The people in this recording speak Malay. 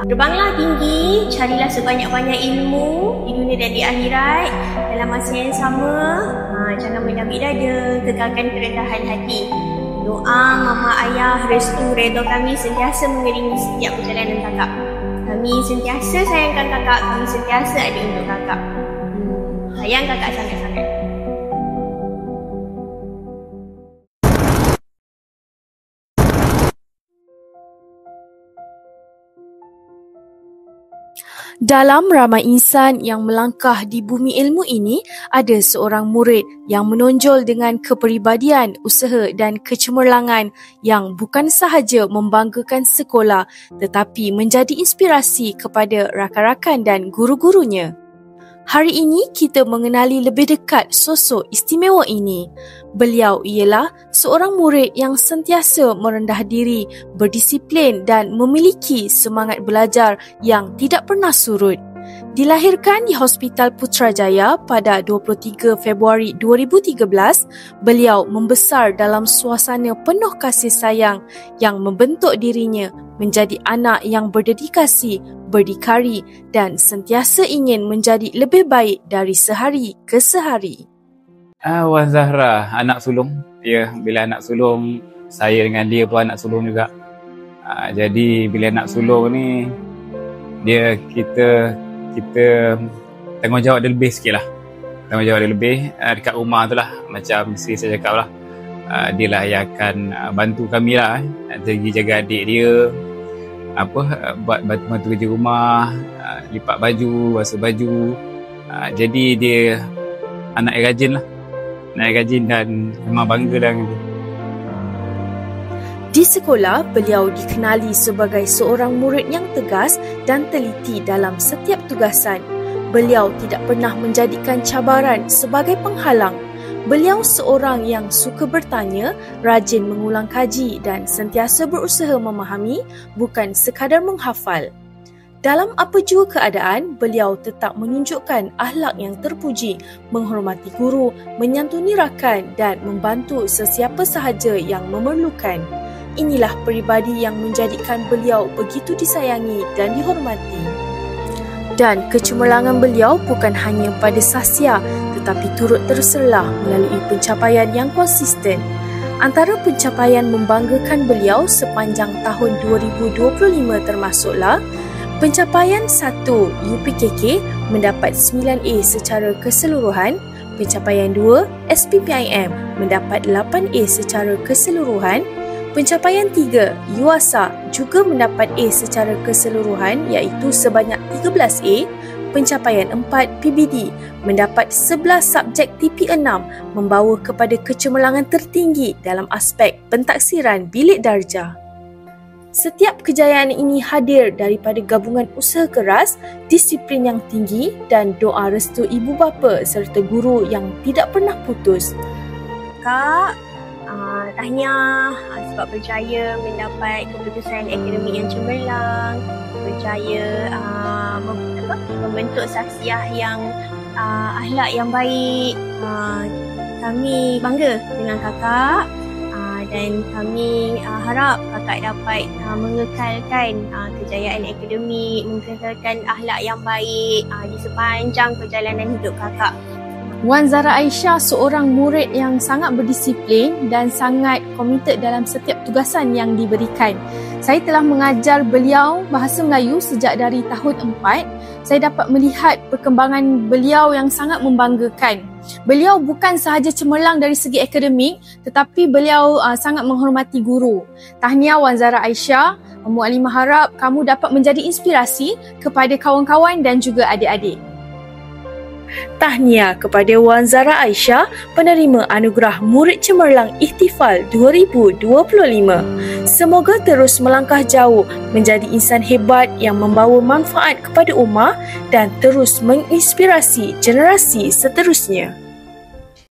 Terbanglah tinggi, carilah sebanyak-banyak ilmu di dunia dan di akhirat. Dalam masa yang sama, jangan mendamik dada, kekalkan kerendahan hati. Doa mama ayah, restu, redha kami sentiasa mengiringi setiap perjalanan kakak. Kami sentiasa sayangkan kakak, kami sentiasa ada untuk kakak. Sayang kakak sangat-sangat. Dalam ramai insan yang melangkah di bumi ilmu ini, ada seorang murid yang menonjol dengan kepribadian, usaha dan kecemerlangan yang bukan sahaja membanggakan sekolah tetapi menjadi inspirasi kepada rakan-rakan dan guru-gurunya. Hari ini kita mengenali lebih dekat sosok istimewa ini. Beliau ialah seorang murid yang sentiasa merendah diri, berdisiplin dan memiliki semangat belajar yang tidak pernah surut. Dilahirkan di Hospital Putrajaya pada 23 Februari 2013, beliau membesar dalam suasana penuh kasih sayang yang membentuk dirinya menjadi anak yang berdedikasi, berdikari dan sentiasa ingin menjadi lebih baik dari sehari ke sehari. Wan Zahra, anak sulung. Ya, bila anak sulung, saya dengan dia pun anak sulung juga. Jadi bila anak sulung ni, kita tanggungjawab dia lebih sikit lah. Tanggungjawab dia lebih dekat rumah tu lah. Macam isteri saya cakap lah, dia lah yang akan bantu kami lah. Pergi jaga adik dia, buat bantu kerja rumah, lipat baju, basuh baju. Jadi dia anak yang rajin lah. Anak yang rajin dan memang bangga dengan dia. Di sekolah, beliau dikenali sebagai seorang murid yang tegas dan teliti dalam setiap tugasan. Beliau tidak pernah menjadikan cabaran sebagai penghalang. Beliau seorang yang suka bertanya, rajin mengulang kaji dan sentiasa berusaha memahami, bukan sekadar menghafal. Dalam apa jua keadaan, beliau tetap menunjukkan akhlak yang terpuji, menghormati guru, menyantuni rakan dan membantu sesiapa sahaja yang memerlukan. Inilah peribadi yang menjadikan beliau begitu disayangi dan dihormati. Dan kecemerlangan beliau bukan hanya pada sahsia tetapi turut terselah melalui pencapaian yang konsisten. Antara pencapaian membanggakan beliau sepanjang tahun 2025 termasuklah pencapaian 1 UPKK mendapat 9A secara keseluruhan, pencapaian 2 SPPIM mendapat 8A secara keseluruhan, pencapaian 3 UASA juga mendapat A secara keseluruhan iaitu sebanyak 13A, pencapaian 4 PBD mendapat 11 subjek TP6 membawa kepada kecemerlangan tertinggi dalam aspek pentaksiran bilik darjah. Setiap kejayaan ini hadir daripada gabungan usaha keras, disiplin yang tinggi dan doa restu ibu bapa serta guru yang tidak pernah putus. Kak, tahniah sebab berjaya mendapat keputusan akademik yang cemerlang, berjaya membentuk saksiah yang akhlak yang baik. Kami bangga dengan kakak dan kami harap kakak dapat mengekalkan kejayaan akademik, mengekalkan akhlak yang baik di sepanjang perjalanan hidup kakak. Wan Zahra Aisyah seorang murid yang sangat berdisiplin dan sangat komited dalam setiap tugasan yang diberikan. Saya telah mengajar beliau bahasa Melayu sejak dari tahun 4. Saya dapat melihat perkembangan beliau yang sangat membanggakan. Beliau bukan sahaja cemerlang dari segi akademik tetapi beliau sangat menghormati guru. Tahniah Wan Zahra Aisyah. Muallimah harap kamu dapat menjadi inspirasi kepada kawan-kawan dan juga adik-adik. Tahniah kepada Wan Zahra Aisyah, penerima anugerah Murid Cemerlang Ihtifal 2025. Semoga terus melangkah jauh menjadi insan hebat yang membawa manfaat kepada ummah dan terus menginspirasi generasi seterusnya.